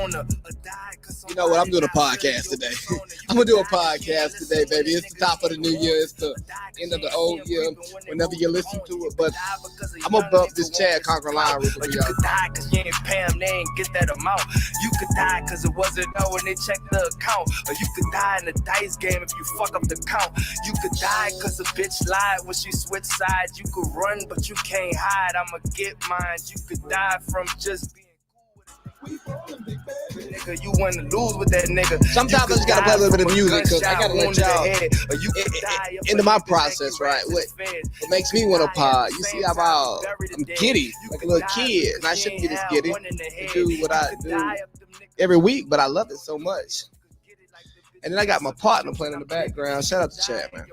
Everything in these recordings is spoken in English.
You know what? I'm doing a podcast today. I'm going to do a podcast today, baby. It's the top of the new year. It's the end of the old year, whenever you listen to it. But I'm going to bump this Chad Conquer line real quick. You could die because you ain't pay them, they ain't get that amount. You could die because it wasn't there when they checked the account. Or you could die in the dice game if you fuck up the count. You could die because a bitch lied when she switched sides. You could run, but you can't hide. I'ma get mine. You could die from just being nigga, you wanna lose with that nigga. Sometimes I just gotta play a little bit of music because I gotta let y'all into my process, right? What makes me want to pod? You see, I'm giddy, like a little kid, and I shouldn't be this giddy to do what I do every week, but I love it so much. And then I got my partner playing in the background. Shout out to Chad, man.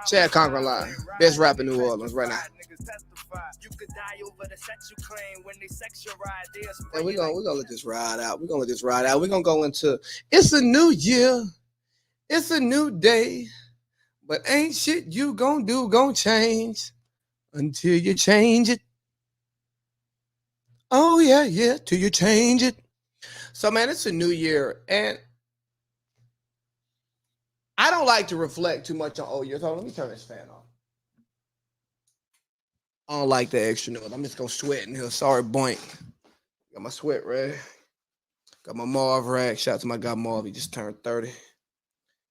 Chad Conquer line, best rapper in New Orleans right now. And we're gonna let this ride out. We're gonna go into it's a new year, it's a new day, but ain't shit you gonna change until you change it. Oh yeah, till you change it. So man, it's a new year, and I don't like to reflect too much on old years. Hold on, let me turn this fan off. I don't like the extra noise. I'm just gonna sweat in here. Sorry, boink. Got my sweat ready. Got my Marv rag. Shout out to my guy Marv. He just turned 30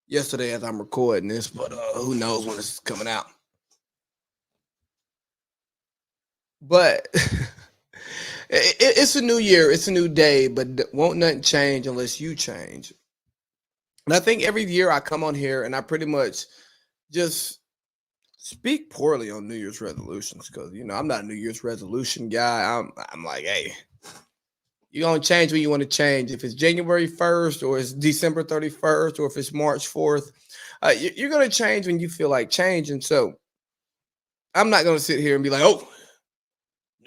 yesterday as I'm recording this, but who knows when this is coming out. But it's a new year. It's a new day, but won't nothing change unless you change. And I think every year I come on here and I pretty much just speak poorly on New Year's resolutions because, you know, I'm not a New Year's resolution guy. I'm like, hey, you're going to change when you want to change. If it's January 1st or it's December 31st or if it's March 4th, you're going to change when you feel like changing. So I'm not going to sit here and be like, oh,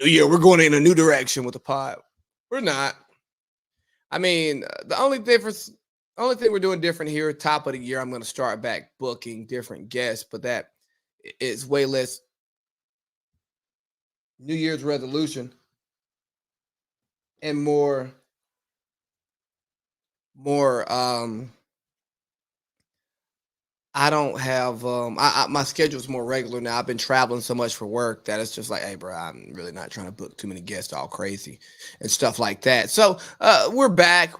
New Year, we're going in a new direction with the pod. We're not. I mean, the only thing we're doing different here, top of the year, I'm going to start back booking different guests, but that is way less New Year's resolution and more I don't have my schedule's more regular now. I've been traveling so much for work that it's just like, hey bro, I'm really not trying to book too many guests all crazy and stuff like that. So we're back.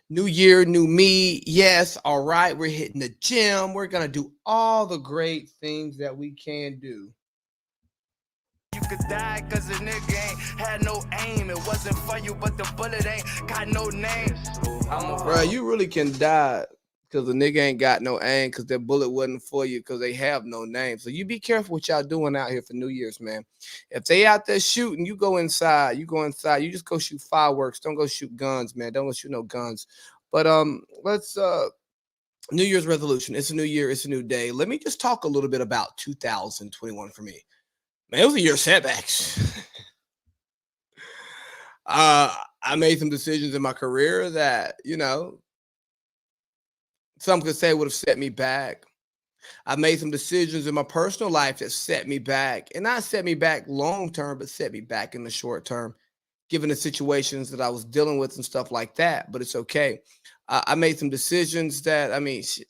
New year, new me. Yes, all right. We're hitting the gym. We're gonna do all the great things that we can do. You could die cause a nigga ain't had no aim. It wasn't for you, but the bullet ain't got no name. Bro, you really can die because the nigga ain't got no aim because their bullet wasn't for you because they have no name. So you be careful what y'all doing out here for New Year's, man. If they out there shooting, you go inside. You just go shoot fireworks. Don't go shoot guns, man. Don't go shoot no guns. But let's New Year's resolution. It's a new year. It's a new day. Let me just talk a little bit about 2021 for me. Man, it was a year of setbacks. I made some decisions in my career that, you know, some could say would have set me back. I made some decisions in my personal life that set me back, and not set me back long term, but set me back in the short term, given the situations that I was dealing with and stuff like that. But it's okay. I made some decisions that, I mean, shit,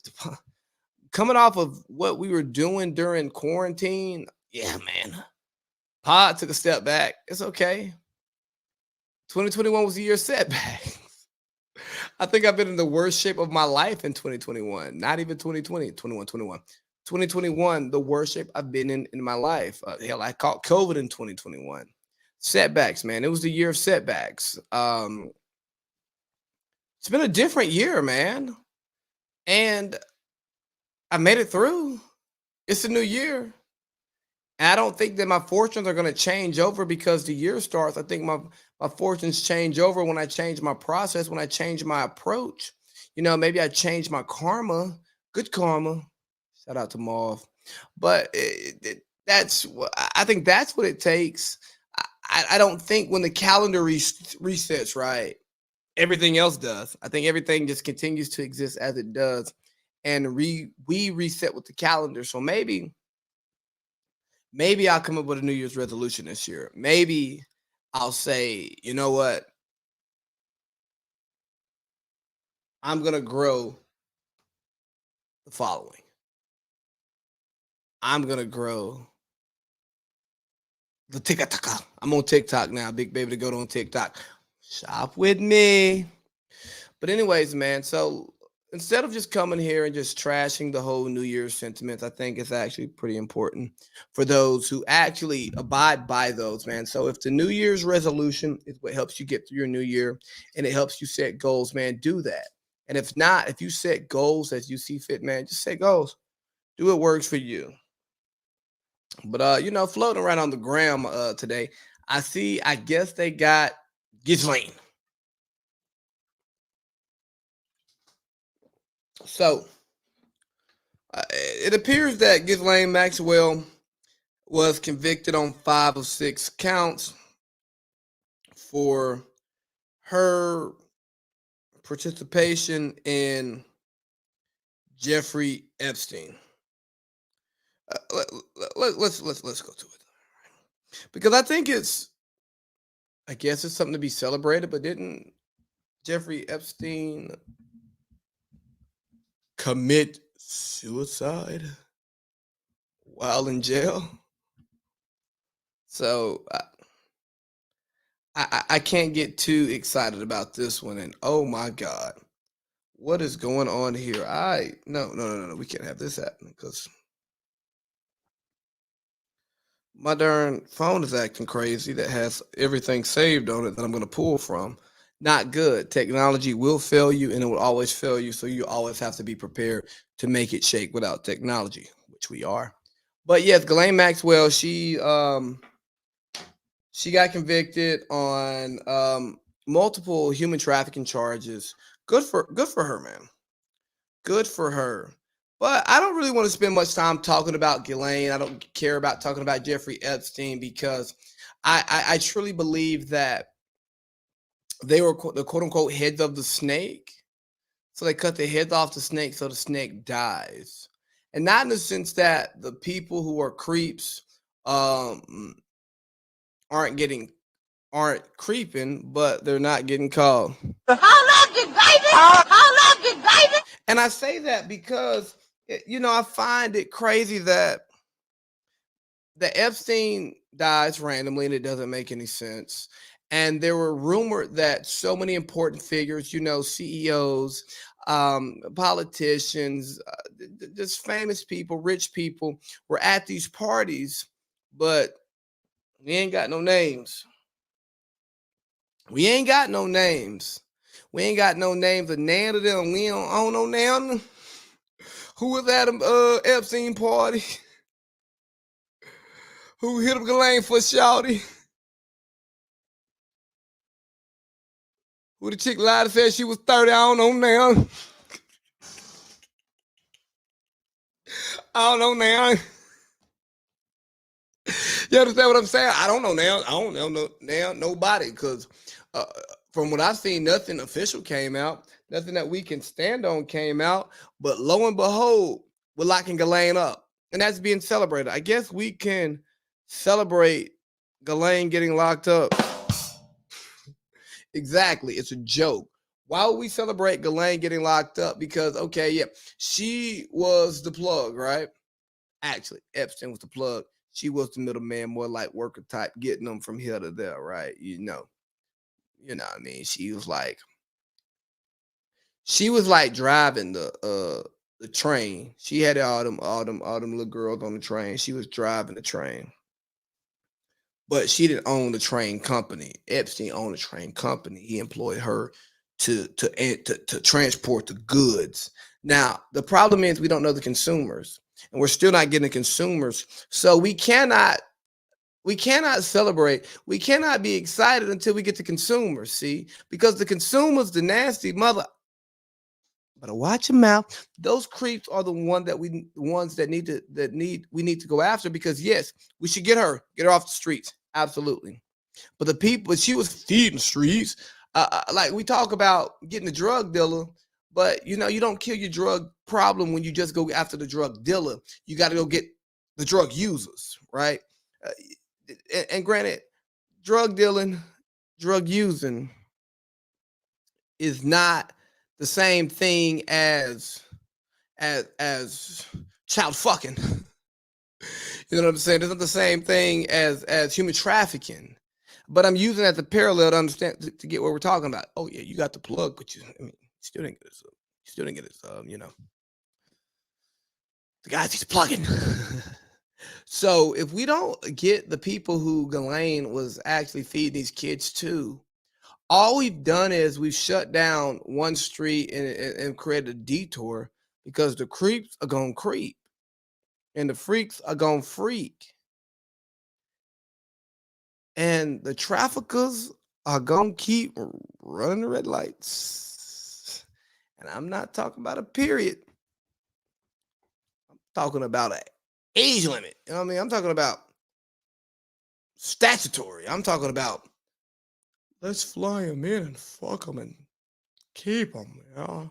coming off of what we were doing during quarantine, yeah, man. Pod took a step back. It's okay. 2021 was a year of setbacks. I think I've been in the worst shape of my life in 2021. Not even 2020, 21. 2021, the worst shape I've been in my life. Hell, I caught COVID in 2021. Setbacks, man. It was the year of setbacks. It's been a different year, man. And I made it through. It's a new year. And I don't think that my fortunes are going to change over because the year starts. I think my fortunes change over when I change my process, when I change my approach. You know, maybe I change my karma, good karma. Shout out to Marv. But that's what I think that's what it takes. I don't think when the calendar resets, right, everything else does. I think everything just continues to exist as it does. And we reset with the calendar. So maybe I'll come up with a New Year's resolution this year. Maybe I'll say, you know what? I'm gonna grow the following. I'm gonna grow the TikTok. I'm on TikTok now, big baby to go on TikTok. Shop with me. But anyways, man, so instead of just coming here and just trashing the whole New Year's sentiments, I think it's actually pretty important for those who actually abide by those, man. So if the New Year's resolution is what helps you get through your new year and it helps you set goals, man, do that. And if not, if you set goals as you see fit, man, just set goals. Do what works for you. But floating around on the gram today, I guess they got Ghislaine. So it appears that Ghislaine Maxwell was convicted on 5 of 6 counts for her participation in Jeffrey Epstein. Let's go to it, because I guess it's something to be celebrated. But didn't Jeffrey Epstein commit suicide while in jail? So I can't get too excited about this one. And oh my God, what is going on here? No. We can't have this happening because my darn phone is acting crazy that has everything saved on it that I'm going to pull from. Not good. Technology will fail you and it will always fail you. So you always have to be prepared to make it shake without technology, which we are. But yes, Ghislaine Maxwell, she got convicted on multiple human trafficking charges. Good for her, man. Good for her. But I don't really want to spend much time talking about Ghislaine. I don't care about talking about Jeffrey Epstein because I truly believe that they were the quote unquote heads of the snake. So they cut the heads off the snake so the snake dies. And not in the sense that the people who are creeps aren't creeping, but they're not getting caught. And I say that because I find it crazy that the Epstein dies randomly and it doesn't make any sense. And there were rumored that so many important figures, CEOs, politicians, just famous people, rich people were at these parties, but we ain't got no names. We ain't got no names. We ain't got no names of none of them. I don't know now who was at a Epstein party. Who hit up Ghislaine for shouty? Who the chick lied and said she was 30? I don't know now. I don't know now. You understand what I'm saying? I don't know now. I don't know now nobody, because from what I've seen, nothing official came out. Nothing that we can stand on came out. But lo and behold, we're locking Ghislaine up. And that's being celebrated. I guess we can celebrate Ghislaine getting locked up. Exactly. It's a joke. Why would we celebrate Ghislaine getting locked up? Because, okay, yeah, she was the plug, right? Actually, Epstein was the plug. She was the middleman, more like worker type, getting them from here to there, right? You know what I mean? She was like driving the train. She had all them little girls on the train. She was driving the train. But she didn't own the train company. Epstein owned the train company. He employed her to transport the goods. Now, the problem is we don't know the consumers, and we're still not getting the consumers. So we cannot celebrate. We cannot be excited until we get the consumers, see? Because the consumers, the nasty mother. Better watch your mouth. Those creeps are the ones that we need to go after, because yes, we should get her off the streets. Absolutely. But the people, she was feeding the streets. Like we talk about getting the drug dealer, but you don't kill your drug problem when you just go after the drug dealer. You got to go get the drug users, right? And granted, drug dealing, drug using is not the same thing as child fucking. You know what I'm saying? It's not the same thing as human trafficking. But I'm using that as a parallel to understand to get what we're talking about. Oh yeah, you got the plug, but you still didn't get it. You still didn't get it. The guys he's plugging. So if we don't get the people who Ghislaine was actually feeding these kids to, all we've done is we've shut down one street and created a detour because the creeps are gonna creep and the freaks are gonna freak. And the traffickers are gonna keep running the red lights. And I'm not talking about a period. I'm talking about an age limit. You know what I mean? I'm talking about statutory. I'm talking about let's fly them in and fuck them and keep them. You know?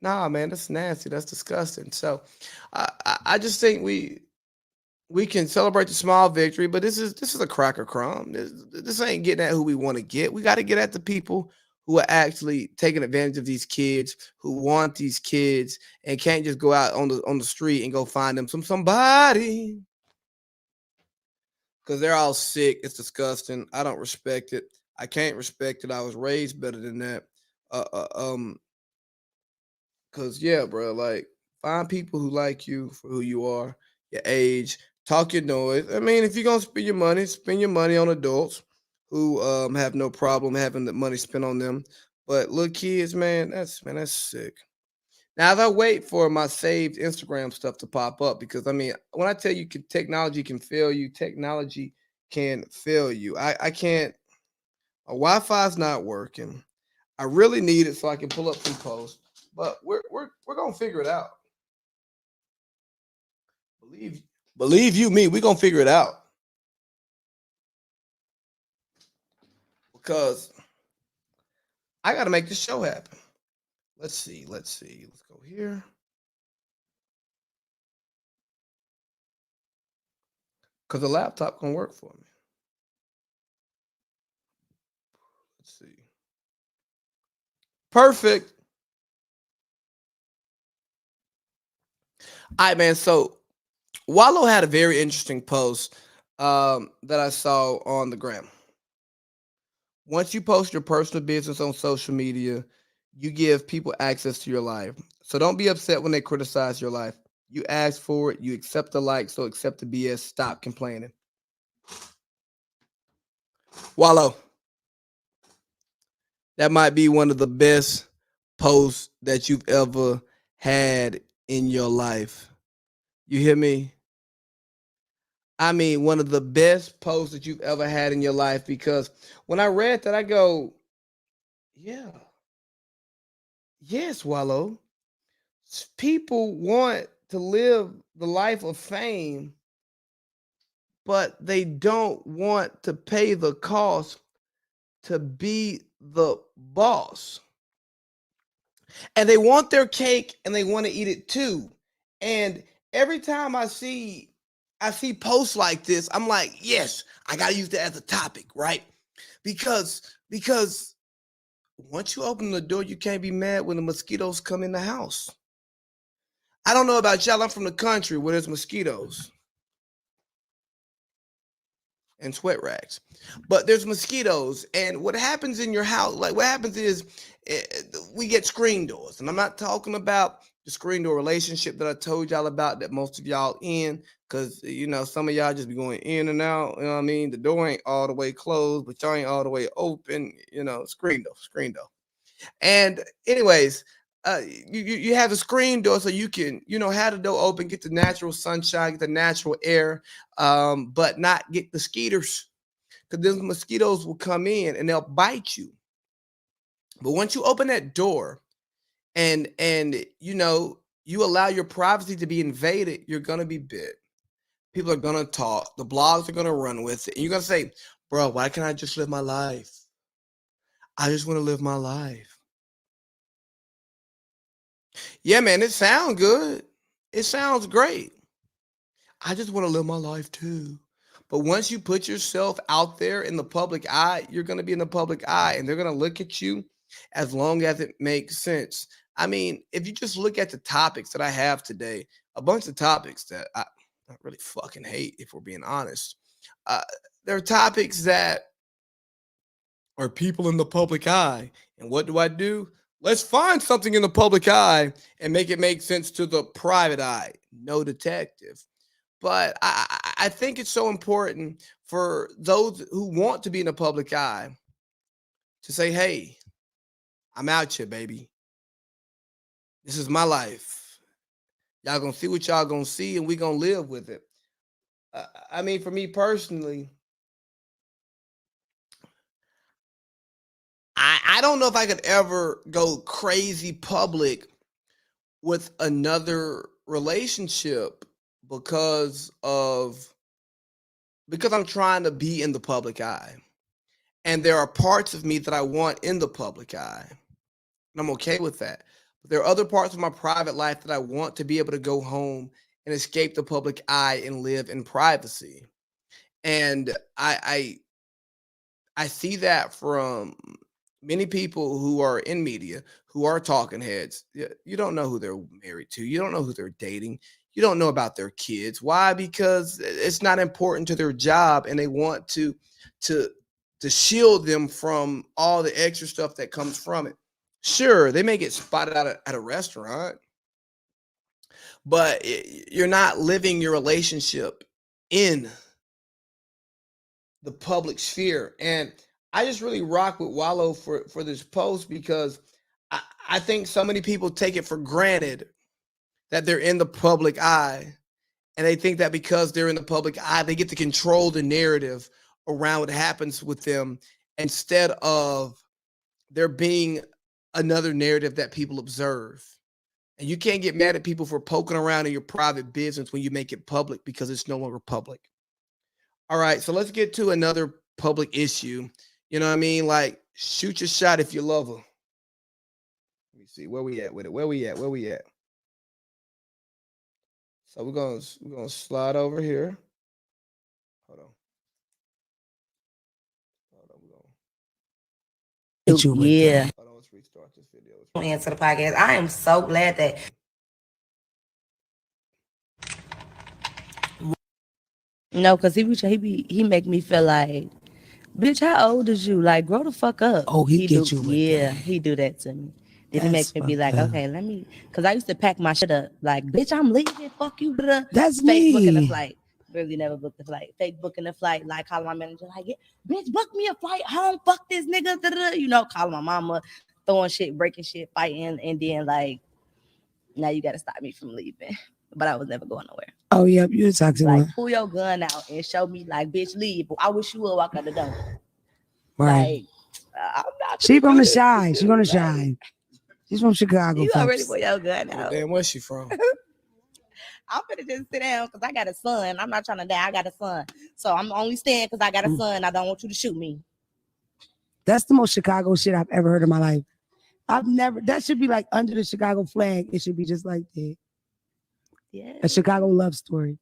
Nah, man, that's nasty. That's disgusting. So I just think we can celebrate the small victory, but this is a cracker crumb. This ain't getting at who we want to get. We got to get at the people who are actually taking advantage of these kids, who want these kids, and can't just go out on the street and go find them somebody because they're all sick. It's disgusting. I don't respect it. I can't respect it. I was raised better than that. Cause yeah, bro, like find people who like you for who you are, your age, talk your noise. I mean, if you're gonna spend your money on adults who have no problem having the money spent on them. But little kids, that's sick. Now, as I wait for my saved Instagram stuff to pop up, because I mean, when I tell you technology can fail you, technology can fail you. I can't. A Wi-Fi's not working. I really need it so I can pull up some posts. But we're gonna figure it out. Believe you me, we're gonna figure it out. Because I gotta make this show happen. Let's see. Let's go here. Because the laptop can work for me. Let's see. Perfect. All right, man. So Wallow had a very interesting post that I saw on the gram. Once you post your personal business on social media, you give people access to your life. So don't be upset when they criticize your life. You ask for it, you accept the like, so accept the BS. Stop complaining. Wallow, that might be one of the best posts that you've ever had in your life. You hear me? I mean, one of the best posts that you've ever had in your life, because when I read that, I go, yeah, yes, Wallow. People want to live the life of fame, but they don't want to pay the cost to be the boss. And they want their cake and they want to eat it too. And every time I see posts like this, I'm like, yes, I gotta use that as a topic, right? Because once you open the door, you can't be mad when the mosquitoes come in the house. I don't know about y'all. I'm from the country where there's mosquitoes and sweat rags, but there's mosquitoes. And what happens in your house, like what happens is we get screen doors. And I'm not talking about the screen door relationship that I told y'all about that most of y'all in, because some of y'all just be going in and out. You know what I mean? The door ain't all the way closed, but y'all ain't all the way open. Screen door. And anyways, you have a screen door so you can have the door open, get the natural sunshine, get the natural air, but not get the skeeters, because those mosquitoes will come in and they'll bite you. But once you open that door and you allow your privacy to be invaded, you're gonna be bit. People are gonna talk. The blogs are gonna run with it, and you're gonna say, "Bro, why can't I just live my life? I just want to live my life." Yeah, man, it sounds good. It sounds great. I just want to live my life too. But once you put yourself out there in the public eye, you're going to be in the public eye and they're going to look at you as long as it makes sense. I mean, if you just look at the topics that I have today, a bunch of topics that I really fucking hate, if we're being honest. Uh, there are topics that are people in the public eye. And what do? Let's find something in the public eye and make it make sense to the private eye. No detective. But I think it's so important for those who want to be in the public eye to say, hey, I'm out here, baby. This is my life. Y'all gonna see what y'all gonna see, and we gonna live with it. I mean, for me personally, I don't know if I could ever go crazy public with another relationship because I'm trying to be in the public eye. And there are parts of me that I want in the public eye. And I'm okay with that. But there are other parts of my private life that I want to be able to go home and escape the public eye and live in privacy. And I see that from many people who are in media, who are talking heads. You don't know who they're married to. You don't know who they're dating. You don't know about their kids. Why? Because it's not important to their job, and they want to shield them from all the extra stuff that comes from it. Sure, they may get spotted out at a restaurant, but you're not living your relationship in the public sphere. And I just really rock with Wallow for this post because I think so many people take it for granted that they're in the public eye. And they think that because they're in the public eye, they get to control the narrative around what happens with them instead of there being another narrative that people observe. And you can't get mad at people for poking around in your private business when you make it public because it's no longer public. All right, so let's get to another public issue. You know what I mean? Like, shoot your shot if you love her. Let me see where we at with it. Where we at? So we're gonna slide over here. Hold on. Yeah. Hold on, let's restart this video. Answer the podcast. I am so glad that. No, because he make me feel like, bitch, how old is you? Like, grow the fuck up. Oh, he get you with yeah, that. he do that to me. Then he That's makes me be like, fucked up. okay, let me, because I used to pack my shit up. Like, bitch, I'm leaving. Fuck you. Blah. That's Fake booking a me. flight. Really never booked the flight. Fake booking the flight. Like, calling my manager, like, yeah, bitch, book me a flight home. Fuck this nigga. You know, calling my mama, throwing shit, breaking shit, fighting. And then, like, now you got to stop me from leaving. But I was never going nowhere. Oh, yep, you're a toxic Like, one. pull your gun out and show me, like, bitch, leave. I wish you would walk out the door. Right. Like, I'm not. She from the shine. She from the shine. She's from Chicago. You already folks. pull your gun out. Damn, where's she from? I'm gonna just sit down because I got a son. I'm not trying to die. I got a son. So I'm only staying because I got a son. I don't want you to shoot me. That's the most Chicago shit I've ever heard in my life. That should be like under the Chicago flag. It should be just like that. Yeah. A Chicago love story.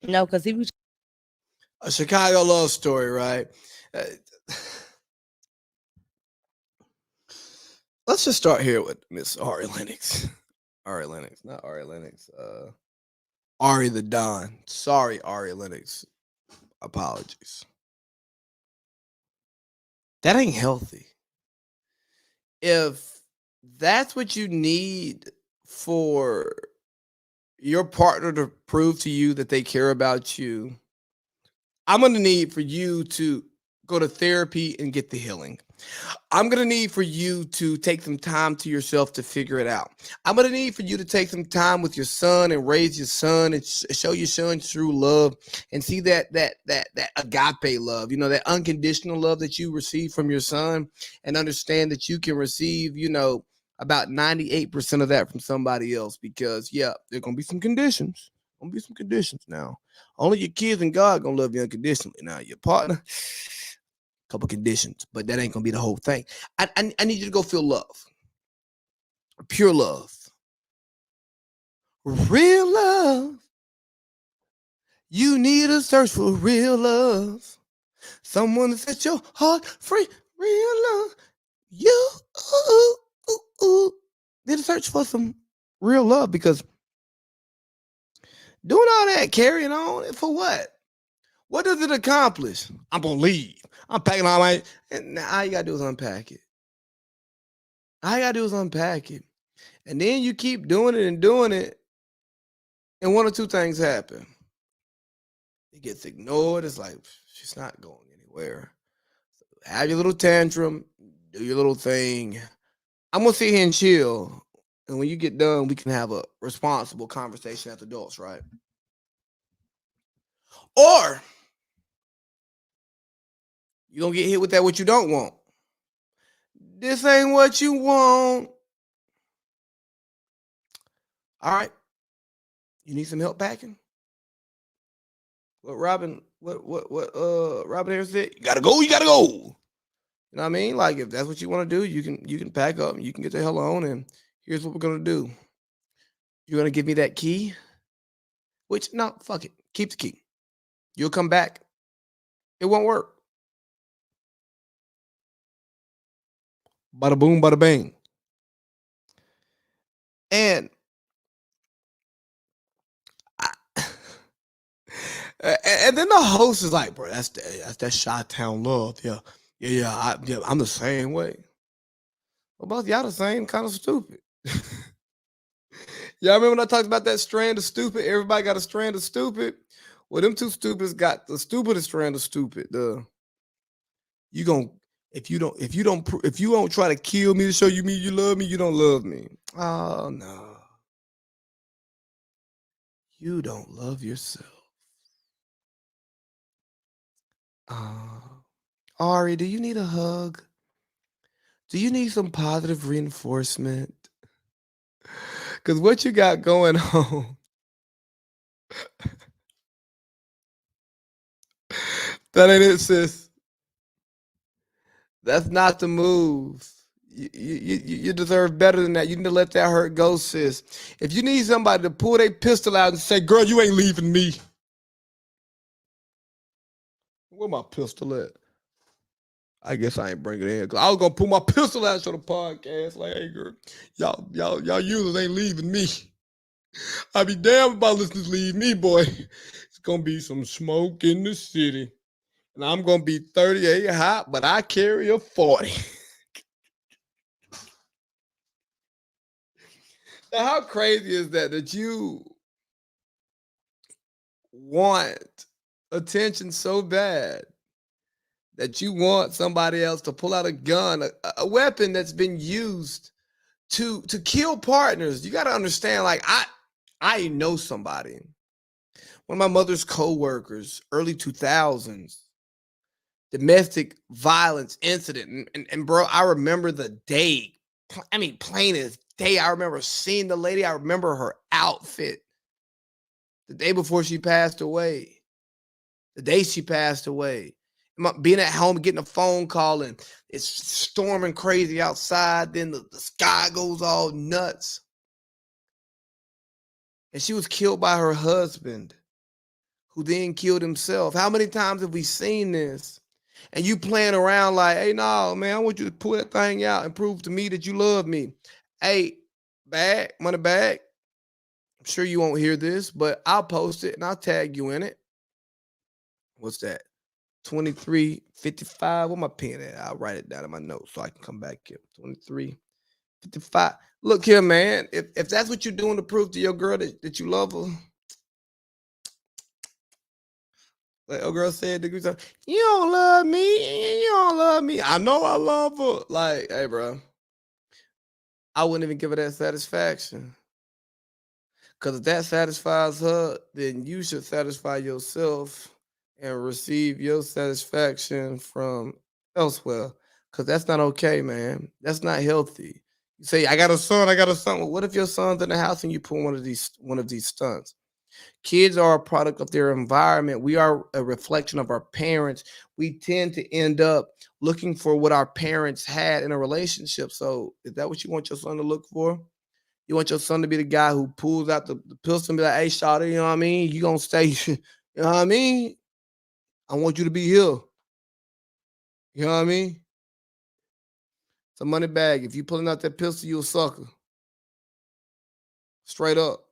No, because he was A Chicago love story, right? Let's just start here with Miss Ari Lennox. Ari Lennox, not Ari Lennox. Ari the Don. Sorry, Ari Lennox. Apologies. That ain't healthy. If that's what you need for your partner to prove to you that they care about you, I'm going to need for you to go to therapy and get the healing. I'm going to need for you to take some time to yourself to figure it out. I'm going to need for you to take some time with your son and raise your son and show your son true love and see that agape love, that unconditional love that you receive from your son, and understand that you can receive, about 98% of that from somebody else, because there are going to be some conditions. Going to be some conditions now. Only your kids and God going to love you unconditionally. Now your partner, couple conditions, but that ain't gonna be the whole thing. I need you to go feel love, pure love, real love. You need to search for real love, someone that sets your heart free. Real love, search for some real love, because doing all that, carrying on, for what? What does it accomplish? I'm gonna leave. I'm packing all my, and now all you gotta do is unpack it. All you gotta do is unpack it. And then you keep doing it, and one or two things happen. It gets ignored. It's like, she's not going anywhere. Have your little tantrum, do your little thing. I'm gonna sit here and chill. And when you get done, we can have a responsible conversation as adults, right? Or you're gonna get hit with that what you don't want. This ain't what you want. All right. You need some help packing? What Robin Harris said? You gotta go, you gotta go. You know what I mean? Like, if that's what you want to do, you can pack up and you can get the hell on, and here's what we're gonna do. You're gonna give me that key? Which, no, fuck it. Keep the key. You'll come back. It won't work. Bada boom, bada bang. And and then the host is like, bro, that's that Chi-Town love. Yeah, I'm the same way. Well, both y'all the same kind of stupid. Y'all remember when I talked about that strand of stupid? Everybody got a strand of stupid. Well, them two stupids got the stupidest strand of stupid. If you don't try to kill me to show you you love me, you don't love me. Oh no. You don't love yourself. Ari, do you need a hug? Do you need some positive reinforcement? Because what you got going on, that ain't it, sis. That's not the move. You deserve better than that. You need to let that hurt go, sis. If you need somebody to pull their pistol out and say, girl, you ain't leaving me. Where my pistol at? I guess I ain't bringing it in. I was going to pull my pistol out for the podcast. Like, hey, girl, y'all users ain't leaving me. I be damn if my listeners leave me, boy. It's going to be some smoke in the city. And I'm going to be 38 hot, but I carry a 40. Now, how crazy is that you want attention so bad that you want somebody else to pull out a gun, a weapon that's been used to kill partners? You got to understand, like, I know somebody, one of my mother's co-workers, early 2000s, domestic violence incident. And bro, I remember the day. I mean, plain as day. I remember seeing the lady. I remember her outfit the day before she passed away. The day she passed away. Being at home, getting a phone call, and it's storming crazy outside. Then the sky goes all nuts. And she was killed by her husband, who then killed himself. How many times have we seen this? And you playing around like, hey, no, man, I want you to pull that thing out and prove to me that you love me. Hey, money bag. I'm sure you won't hear this, but I'll post it and I'll tag you in it. What's that? 2355. Where my pen at? I'll write it down in my notes so I can come back here. 2355. Look here, man. If that's what you're doing to prove to your girl that you love her, like a girl said, you don't love me. You don't love me. I know I love her. Like, hey, bro, I wouldn't even give her that satisfaction. Because if that satisfies her, then you should satisfy yourself and receive your satisfaction from elsewhere. Because that's not okay, man. That's not healthy. You say, I got a son. Well, what if your son's in the house and you pull one of these stunts? Kids are a product of their environment. We are a reflection of our parents. We tend to end up looking for what our parents had in a relationship. So is that what you want your son to look for? You want your son to be the guy who pulls out the pistol and be like, hey, shawty, you know what I mean? You gonna stay, you know what I mean? I want you to be here. You know what I mean? It's a money bag. If you pulling out that pistol, you a sucker. Straight up.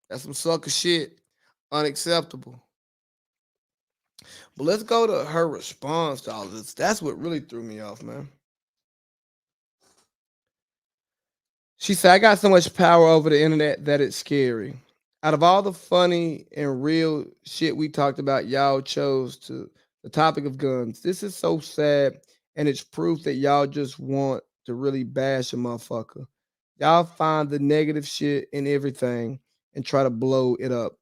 That's some sucker shit. Unacceptable. But let's go to her response to all of this. That's what really threw me off, man. She said, I got so much power over the internet that it's scary. Out of all the funny and real shit we talked about, y'all chose to the topic of guns. This is so sad, and it's proof that y'all just want to really bash a motherfucker. Y'all find the negative shit in everything and try to blow it up.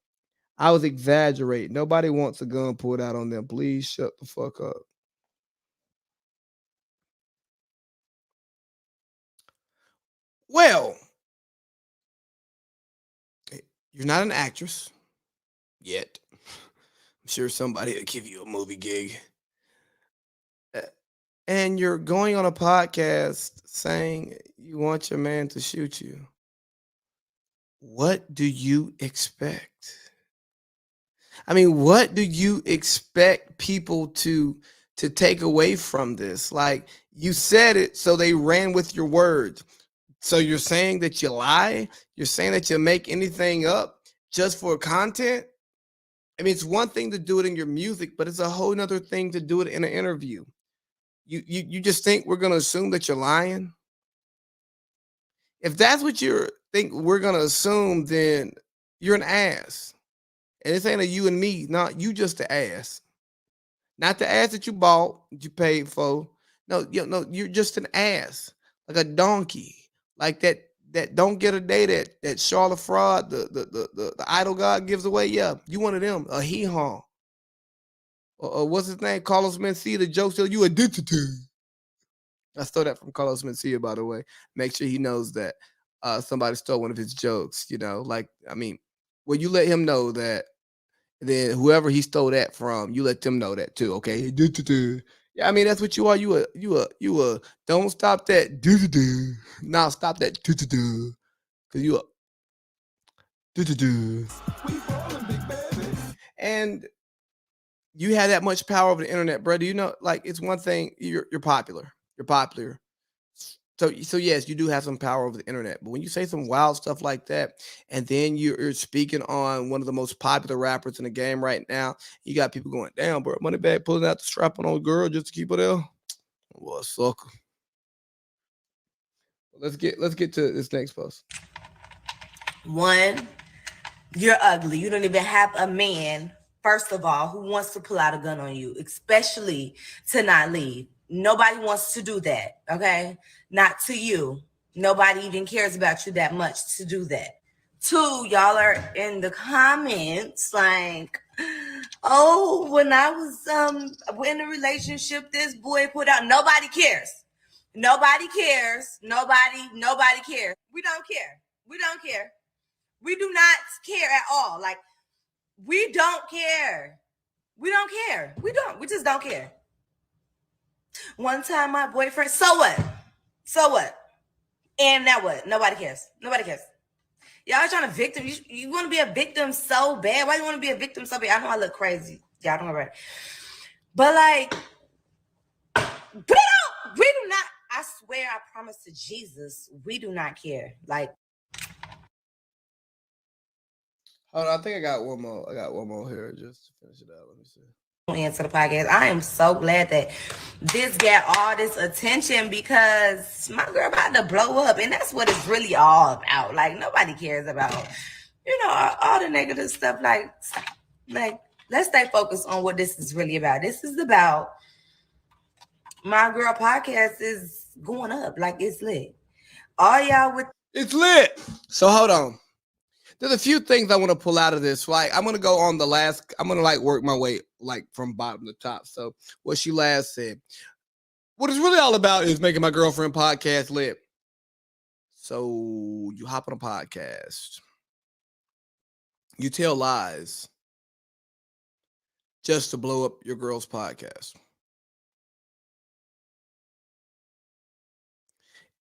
I was exaggerating. Nobody wants a gun pulled out on them. Please shut the fuck up. Well, you're not an actress yet. I'm sure somebody will give you a movie gig. And you're going on a podcast saying you want your man to shoot you. What do you expect? I mean, what do you expect people to take away from this? Like, you said it, so they ran with your words. So you're saying that you lie? You're saying that you make anything up just for content? I mean, it's one thing to do it in your music, but it's a whole nother thing to do it in an interview. You just think we're going to assume that you're lying? If that's what you think we're going to assume, then you're an ass. And this ain't a you and me. No, you just the ass. Not the ass that you bought, that you paid for. No, you're just an ass. Like a donkey. Like that don't get a day that Charlotte Fraud, the idol god gives away. Yeah, you one of them. A hee-haw. Or what's his name? Carlos Mencia, the joke still you addicted to. I stole that from Carlos Mencia, by the way. Make sure he knows that somebody stole one of his jokes, you know. Like, I mean, well, you let him know that, then whoever he stole that from, you let them know that too, okay? Yeah, I mean, that's what you are. You don't stop that. Now stop that. Because you and you have that much power over the internet, bro. Do you know, like, it's one thing, you're popular. You're popular. So yes, you do have some power over the internet. But when you say some wild stuff like that, and then you're speaking on one of the most popular rappers in the game right now, you got people going, damn, bro, Moneybagg pulling out the strap on old girl just to keep her there. What a sucker. Let's get to this next post. One, you're ugly. You don't even have a man, first of all, who wants to pull out a gun on you, especially to not leave. Nobody wants to do that, okay? Not to you. Nobody even cares about you that much to do that. Two, y'all are in the comments like, oh, when I was in a relationship, this boy put out. Nobody cares. Nobody cares. Nobody cares. We don't care. We don't care. We do not care at all. Like, we don't care. We don't care. We don't. We just don't care. One time my boyfriend, so what? So what? And now what? Nobody cares. Nobody cares. Y'all trying to victim. You want to be a victim so bad. Why do you want to be a victim so bad? I know I look crazy. Y'all don't know about it. But like, we do not, I swear, I promise to Jesus, we do not care. Like, hold on, I think I got one more. I got one more here just to finish it out. Let me see. Into the podcast. I am so glad that this got all this attention because my girl about to blow up, and that's what it's really all about. Like, nobody cares about, all the negative stuff. Like, let's stay focused on what this is really about. This is about my girl podcast is going up. Like, it's lit. All y'all with it's lit. So hold on. There's a few things I want to pull out of this. Like, I'm going to go on the last, I'm going to like work my way like from bottom to top. So what she last said, what it's really all about is making my girlfriend podcast lit. So you hop on a podcast, you tell lies just to blow up your girl's podcast.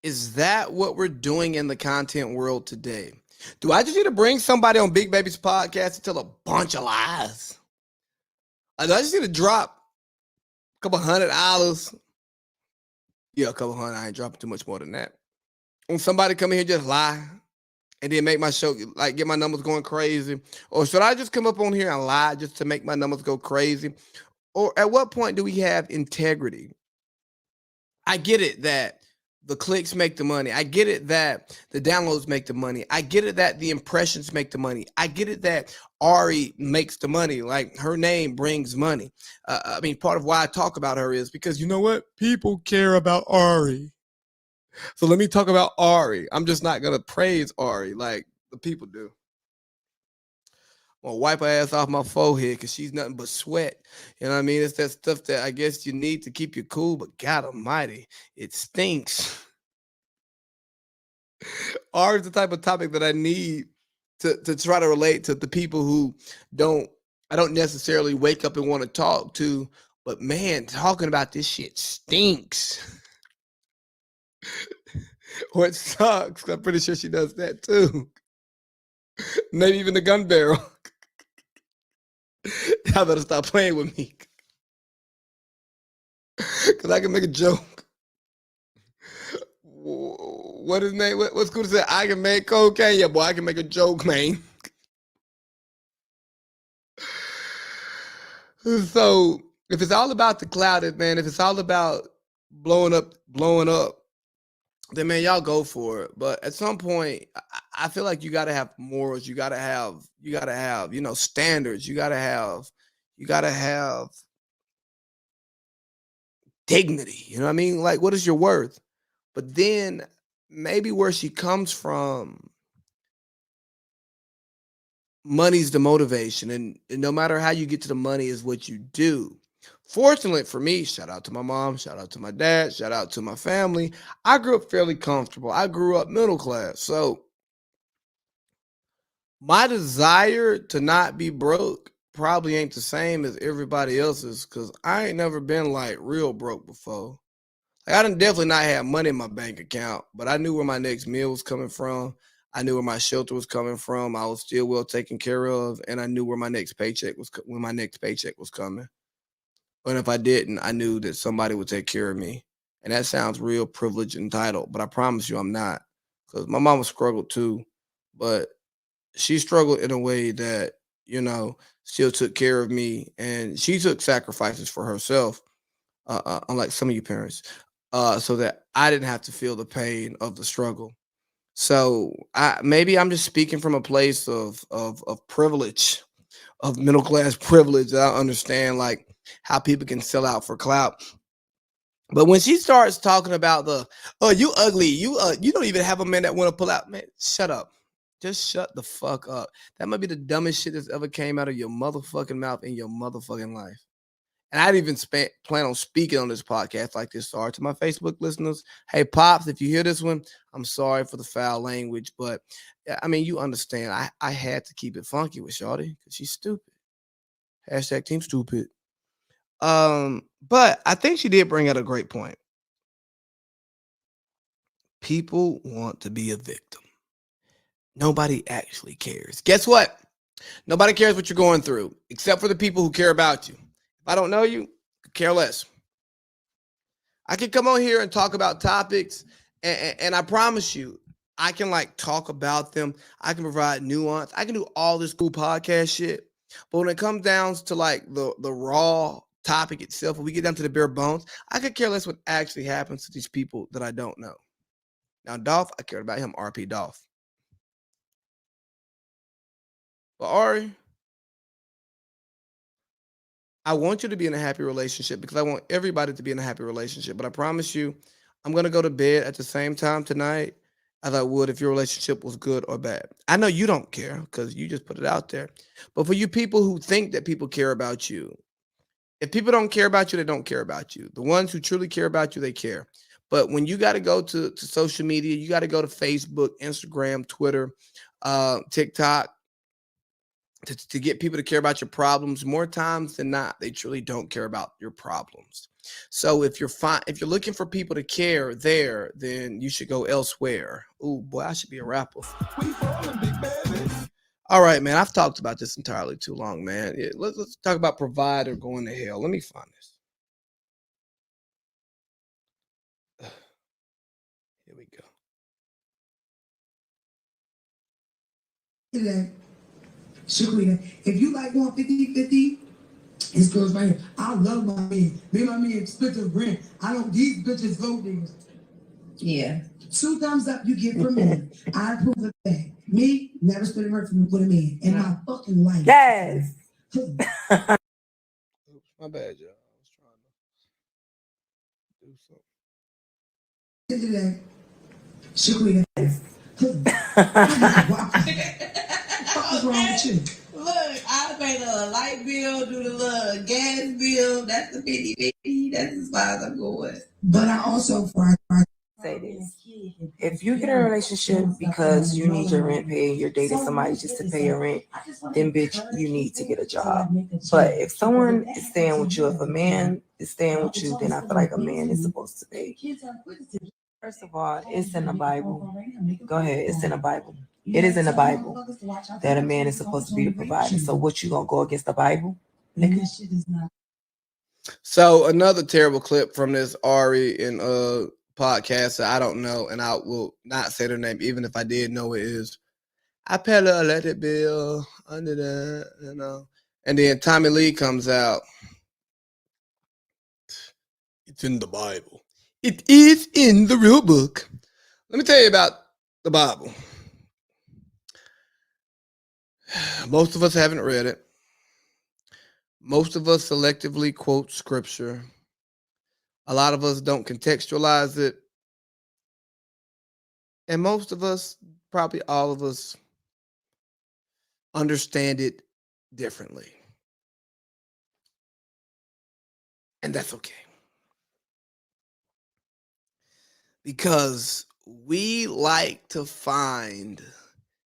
Is that what we're doing in the content world today? Do I just need to bring somebody on Big Baby's podcast to tell a bunch of lies? Do I just need to drop a couple $100? Yeah, a couple hundred. I ain't dropping too much more than that. When somebody come in here just lie and then make my show, like, get my numbers going crazy? Or should I just come up on here and lie just to make my numbers go crazy? Or at what point do we have integrity? I get it that the clicks make the money. I get it that the downloads make the money. I get it that the impressions make the money. I get it that Ari makes the money. Like, her name brings money. I mean, part of why I talk about her is because, you know what? People care about Ari. So let me talk about Ari. I'm just not going to praise Ari like the people do. I'm gonna wipe her ass off my forehead because she's nothing but sweat. You know what I mean? It's that stuff that I guess you need to keep you cool, but God almighty, it stinks. Ari's the type of topic that I need to try to relate to the people who I don't necessarily wake up and want to talk to, but man, talking about this shit stinks. Or it sucks. I'm pretty sure she does that too. Maybe even the gun barrel. Y'all better stop playing with me. Because I can make a joke. What his name? What's cool to say? I can make cocaine. Yeah, boy, I can make a joke, man. So if it's all about the clouded, man, if it's all about blowing up, then man, y'all go for it. But at some point, I feel like you gotta have morals. You gotta have, standards. You gotta have dignity. You know what I mean? Like, what is your worth? But then maybe where she comes from, money's the motivation. And no matter how you get to the money is what you do. Fortunately for me, shout out to my mom, shout out to my dad, shout out to my family. I grew up fairly comfortable. I grew up middle class. So my desire to not be broke probably ain't the same as everybody else's because I ain't never been like real broke before. Like, I done definitely not have money in my bank account, but I knew where my next meal was coming from. I knew where my shelter was coming from. I was still well taken care of, and I knew where my next paycheck was when my next paycheck was coming. And if I didn't, I knew that somebody would take care of me. And that sounds real privileged and entitled, but I promise you I'm not. Because my mama struggled too, but she struggled in a way that, still took care of me. And she took sacrifices for herself, unlike some of you parents, so that I didn't have to feel the pain of the struggle. So maybe I'm just speaking from a place of privilege, of middle class privilege. I understand like how people can sell out for clout. But when she starts talking about oh, you ugly, you don't even have a man that want to pull out, man, shut up. Just shut the fuck up. That might be the dumbest shit that's ever came out of your motherfucking mouth in your motherfucking life. And I didn't even plan on speaking on this podcast like this. Sorry to my Facebook listeners. Hey, Pops, if you hear this one, I'm sorry for the foul language. But, I mean, you understand. I had to keep it funky with Shawty because she's stupid. Hashtag team stupid. But I think she did bring out a great point. People want to be a victim. Nobody actually cares. Guess what? Nobody cares what you're going through, except for the people who care about you. If I don't know you, care less. I can come on here and talk about topics, and I promise you, I can like talk about them. I can provide nuance. I can do all this cool podcast shit. But when it comes down to like the raw topic itself, when we get down to the bare bones, I could care less what actually happens to these people that I don't know. Now, Dolph, I cared about him, RP Dolph. But Ari, I want you to be in a happy relationship because I want everybody to be in a happy relationship. But I promise you, I'm going to go to bed at the same time tonight as I would if your relationship was good or bad. I know you don't care because you just put it out there. But for you people who think that people care about you, if people don't care about you, they don't care about you. The ones who truly care about you, they care. But when you got to go to social media, you got to go to Facebook, Instagram, Twitter, TikTok, to get people to care about your problems, more times than not, they truly don't care about your problems. So if you're looking for people to care there, then you should go elsewhere. Oh boy, I should be a rapper. All right, man. I've talked about this entirely too long, man. Yeah, let's talk about provider going to hell. Let me find this. Here we go. Today, Shaquita, if you like 150-50, it's girls right here. I love my men. Me and my men split the rent. These bitches gold diggers. Yeah. 2 thumbs up you get from me. I approve of that. Me, never split a rent with a man in my fucking life. Yes. Oops, my bad, y'all. I was trying to do something. Today, Shaquita. What's wrong with you? Look, I pay the light bill, do the little gas bill. That's the 50-50. That's as far as I'm going. But I also say this. If you get a relationship because you need your rent paid, you're dating somebody just to pay your rent, then bitch, you need to get a job. But if someone is staying with you, if a man is staying with you, then I feel like a man is supposed to pay. First of all, it's in the Bible. Go ahead, it's in the Bible. It is in the Bible that a man is supposed to be the provider. So what, you gonna go against the Bible, nigga? So another terrible clip from this Ari and podcast that I don't know, and I will not say their name, even if I did know it is. I pay the electric bill under that, you know. And then Tommy Lee comes out. It's in the Bible. It is in the real book. Let me tell you about the Bible. Most of us haven't read it. Most of us selectively quote scripture. A lot of us don't contextualize it. And most of us, probably all of us, understand it differently. And that's okay. Because we like to find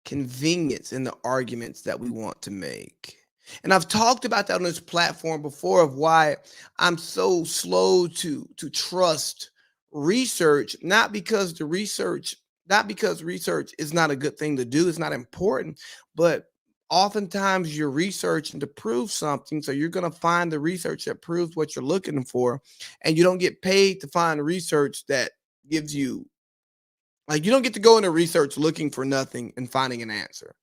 convenience in the arguments that we want to make. And I've talked about that on this platform before, of why I'm so slow to trust research, not because research is not a good thing to do, it's not important, but oftentimes you're researching to prove something, so you're going to find the research that proves what you're looking for, and you don't get paid to find research that gives you, like, you don't get to go into research looking for nothing and finding an answer.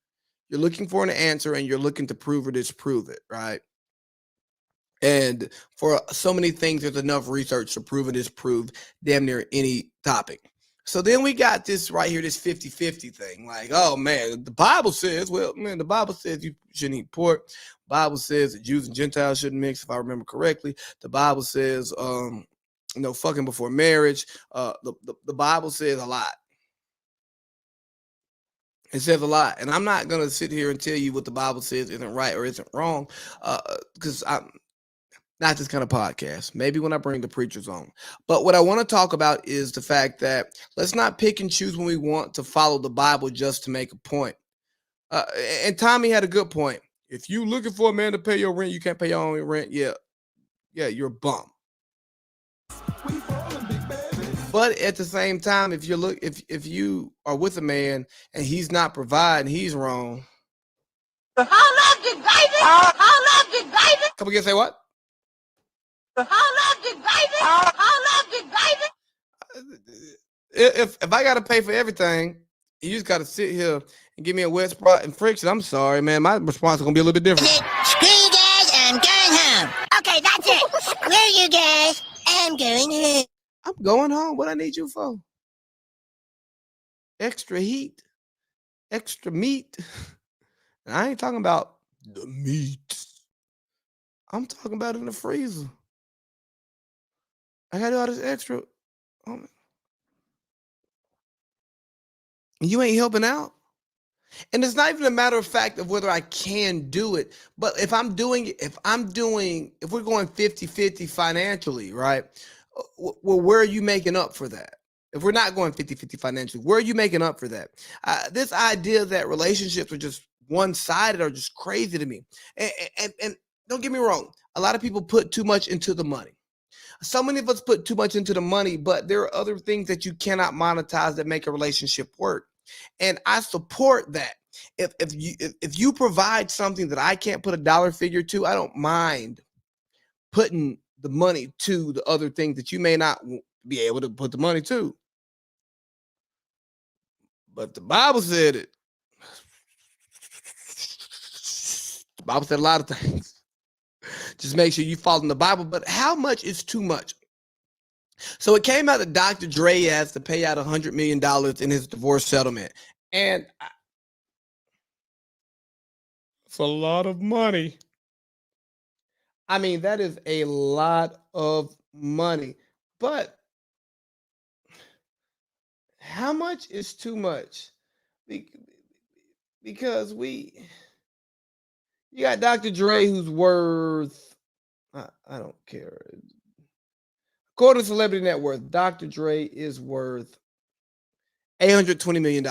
You're looking for an answer and you're looking to prove or disprove it, right? And for so many things, there's enough research to prove and disprove damn near any topic. So then we got this right here, this 50-50 thing. Like, oh man, the Bible says, well, man, the Bible says you shouldn't eat pork. The Bible says that Jews and Gentiles shouldn't mix, if I remember correctly. The Bible says, fucking before marriage. The Bible says a lot. It says a lot. And I'm not going to sit here and tell you what the Bible says isn't right or isn't wrong, because I'm not this kind of podcast. Maybe when I bring the preachers on. But what I want to talk about is the fact that let's not pick and choose when we want to follow the Bible just to make a point. And Tommy had a good point. If you looking for a man to pay your rent, you can't pay your own rent. Yeah, you're a bum. But at the same time, if you are with a man and he's not providing, he's wrong. How love did baby? How love did baby? Come again, say what? How love did baby? How love did baby? If I gotta pay for everything, you just gotta sit here and give me a wet spot and friction. I'm sorry, man. My response is gonna be a little bit different. Screw you guys, I'm going home. Okay, that's it. Screw you guys, I'm going home. I'm going home. What I need you for? Extra heat, extra meat. And I ain't talking about the meat. I'm talking about in the freezer. I gotta do all this extra. Oh, you ain't helping out. And it's not even a matter of fact of whether I can do it, but if we're going 50-50 financially, right? Well, where are you making up for that? If we're not going 50-50 financially, where are you making up for that? This idea that relationships are just one-sided are just crazy to me. And don't get me wrong, a lot of people put too much into the money. So many of us put too much into the money, but there are other things that you cannot monetize that make a relationship work. And I support that. If you provide something that I can't put a dollar figure to, I don't mind putting the money to the other things that you may not be able to put the money to. But the Bible said it. The Bible said a lot of things. Just make sure you follow the Bible. But how much is too much? So it came out that Dr. Dre has to pay out $100 million in his divorce settlement. And it's a lot of money. I mean, that is a lot of money. But how much is too much? Because you got Dr. Dre who's worth, I don't care. According to Celebrity Net Worth, Dr. Dre is worth $820 million.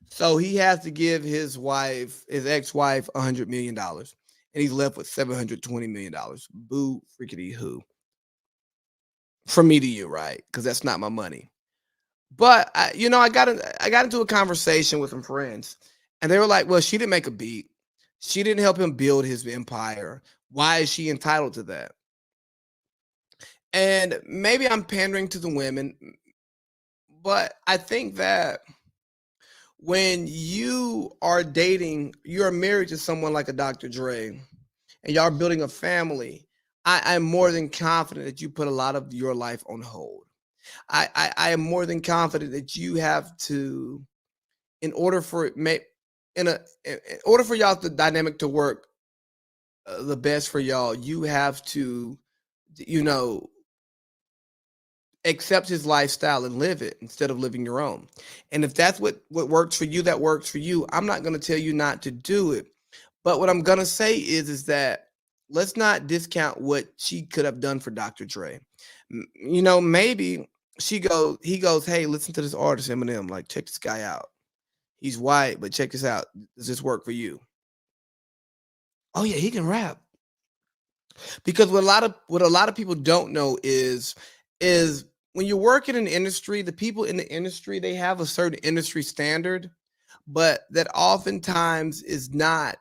So he has to give his ex-wife $100 million. And he's left with $720 million. Boo freakity who. From me to you, right? Because that's not my money. But I got into a conversation with some friends, and they were like, well, she didn't make a beat. She didn't help him build his empire. Why is she entitled to that? And maybe I'm pandering to the women, but I think that when you are dating, you're married to someone like a Dr. Dre, and y'all are building a family, I'm more than confident that you put a lot of your life on hold. I am more than confident that you have to, in order for y'all the dynamic to work the best for y'all, you have to, accept his lifestyle and live it instead of living your own. And if that's what works for you, that works for you. I'm not going to tell you not to do it. But what I'm going to say is that let's not discount what she could have done for Dr. Dre. Maybe he goes, hey, listen to this artist, Eminem. Like, check this guy out. He's white, but check this out. Does this work for you? Oh yeah, he can rap. Because what a lot of people don't know is when you work in an industry, the people in the industry, they have a certain industry standard, but that oftentimes is not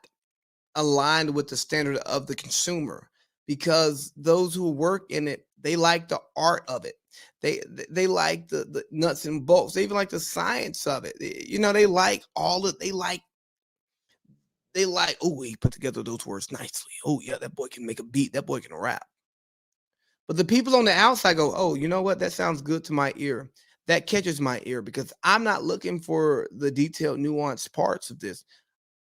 aligned with the standard of the consumer, because those who work in it, they like the art of it. They like the nuts and bolts. They even like the science of it. They like all of, they like, oh, he put together those words nicely. Oh yeah, that boy can make a beat. That boy can rap. But the people on the outside go, oh, you know what? That sounds good to my ear. That catches my ear, because I'm not looking for the detailed, nuanced parts of this.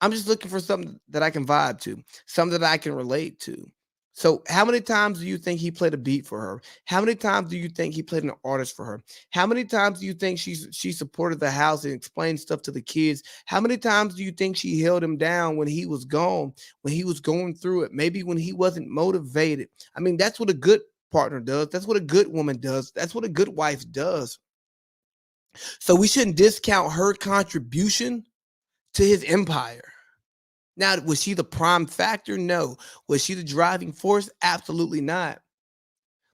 I'm just looking for something that I can vibe to, something that I can relate to. So how many times do you think he played a beat for her? How many times do you think he played an artist for her? How many times do you think she supported the house and explained stuff to the kids? How many times do you think she held him down when he was gone, when he was going through it, maybe when he wasn't motivated? I mean, that's what a good partner does. That's what a good woman does. That's what a good wife does. So we shouldn't discount her contribution to his empire. Now, was she the prime factor? No. Was she the driving force? Absolutely not.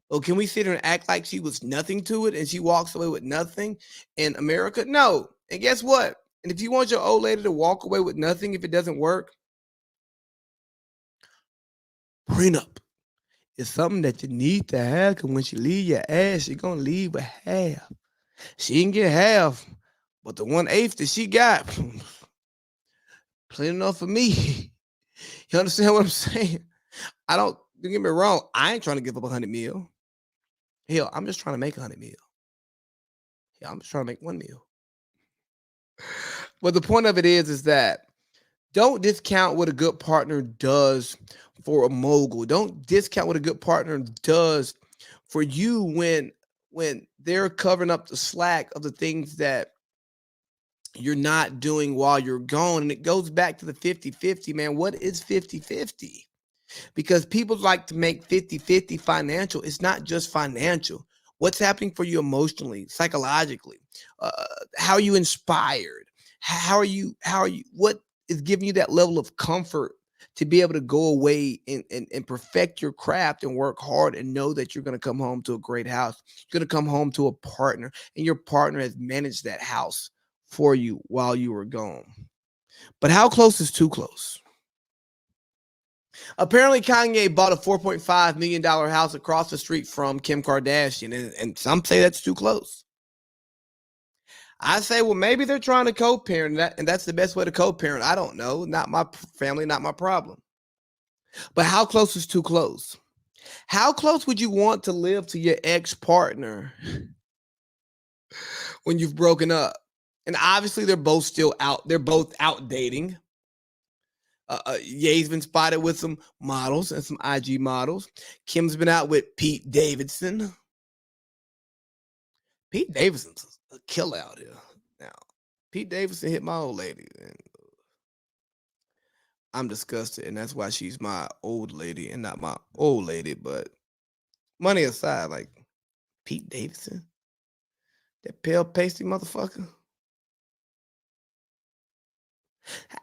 Well, can we sit here and act like she was nothing to it and she walks away with nothing in America? No. And guess what? And if you want your old lady to walk away with nothing if it doesn't work, prenup is something that you need to have, because when she leave your ass, she's going to leave with half. She didn't get half, but the 1/8 that she got, plenty enough for me. You understand what I'm saying? Don't get me wrong. I ain't trying to give up 100 mil. Hell, I'm just trying to make 100 mil. Yeah, I'm just trying to make 1 mil. But the point of it is that don't discount what a good partner does for a mogul. Don't discount what a good partner does for you when they're covering up the slack of the things that you're not doing while you're gone. And it goes back to the 50-50, man. What is 50-50? Because people like to make 50-50 financial. It's not just financial. What's happening for you emotionally, psychologically? How are you inspired? How are you, what is giving you that level of comfort to be able to go away and perfect your craft and work hard and know that you're going to come home to a great house? You're going to come home to a partner, and your partner has managed that house for you while you were gone. But how close is too close? Apparently, Kanye bought a $4.5 million house across the street from Kim Kardashian, and some say that's too close. I say, well, maybe they're trying to co-parent that, and that's the best way to co-parent. I don't know. Not my family, not my problem. But how close is too close? How close would you want to live to your ex-partner when you've broken up? And obviously they're both still out. They're both out dating. Ye's been spotted with some models and some IG models. Kim's been out with Pete Davidson. Pete Davidson's a killer out here. Now, Pete Davidson hit my old lady. And I'm disgusted, and that's why she's my old lady and not my old lady. But money aside, like Pete Davidson, that pale pasty motherfucker.